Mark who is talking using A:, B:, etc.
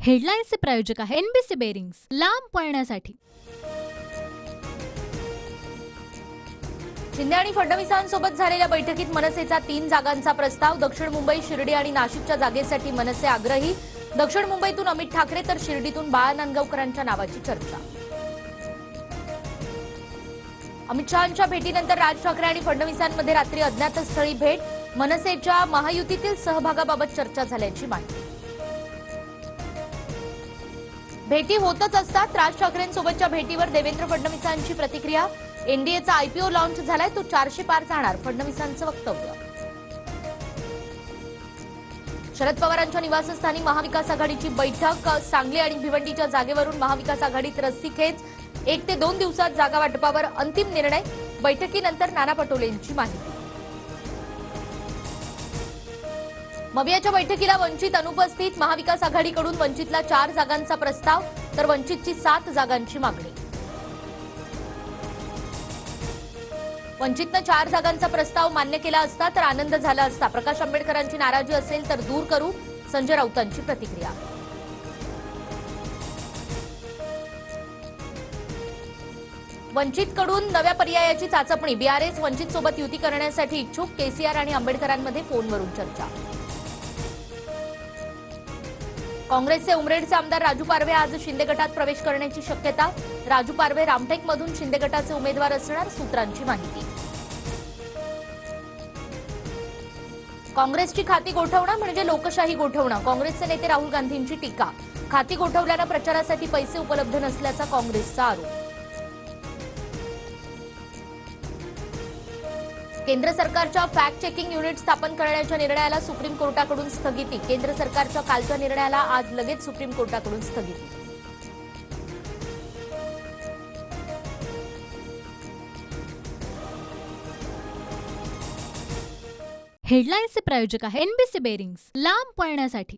A: हेडलाईन्सचे प्रायोजक आहे NBC bearings, लांब पळण्यासाठी।
B: शिंदे आणि फडणवीसांसोबत झालेल्या बैठकीत मनसेचा 3 जागांचा प्रस्ताव। दक्षिण मुंबई, शिर्डी आणि नाशिकच्या जागेसाठी मनसे आग्रही। दक्षिण मुंबईतून अमित ठाकरे तर शिर्डीतून बाळा नांदगावकरांच्या नावाची चर्चा। अमित शहांच्या भेटीनंतर राज ठाकरे आणि फडणवीसांमध्ये रात्री अज्ञातस्थळी भेट। मनसेच्या महायुतीतील सहभागाबाबत चर्चा झाल्याची माहिती। भेटी होतच असतात। राज ठाकरेंसोबतच्या भेटीवर देवेंद्र फडणवीसांची प्रतिक्रिया। एनडीएचा आयपीओ लॉन्च झालाय, तो 400 पार जाणार, फडणवीसांचं वक्तव्य। शरद पवारांच्या निवासस्थानी महाविकास आघाडीची बैठक। सांगली आणि भिवंडीच्या जागेवरून महाविकास आघाडीत रस्सीखेच। 1 ते 2 दिवसात जागा वाटपावर अंतिम निर्णय। बैठकीनंतर नाना पटोलेंची माहिती। मवियाच्या बैठकीला वंचित अनुपस्थित। महाविकास आघाडीकडून वंचितला 4 जागांचा प्रस्ताव तर वंचितची 7 जागांची मागणी। वंचितनं 4 जागांचा प्रस्ताव मान्य केला असता तर आनंद झाला असता। प्रकाश आंबेडकरांची नाराजी असेल तर दूर करू, संजय राऊतांची प्रतिक्रिया। वंचितकडून नव्या पर्यायाची चाचपणी। बीआरएस वंचितसोबत युती करण्यासाठी इच्छुक। केसीआर आणि आंबेडकरांमध्ये फोनवरून चर्चा। काँग्रेसचे उमरेडचे आमदार राजू पारवे आज शिंदे गटात प्रवेश करण्याची शक्यता। राजू पारवे रामटेकमधून शिंदे गटाचे उमेदवार असणार, सूत्रांची माहिती। काँग्रेसची खाती गोठवणं म्हणजे लोकशाही गोठवणं। काँग्रेसचे नेते राहुल गांधींची टीका। खाती गोठवल्यानं प्रचारासाठी पैसे उपलब्ध नसल्याचा काँग्रेसचा आरोप। केंद्र सरकारच्या फॅक्ट चेकिंग युनिट स्थापन करण्याच्या निर्णयाला सुप्रीम कोर्टाकडून स्थगिती। केंद्र सरकारच्या कालच्या निर्णयाला आज लगेच सुप्रीम कोर्टाकडून स्थगिती।
A: हेडलाईन्सचे प्रायोजक आहे एनबीसी बेरिंग्स, लांब पळण्यासाठी।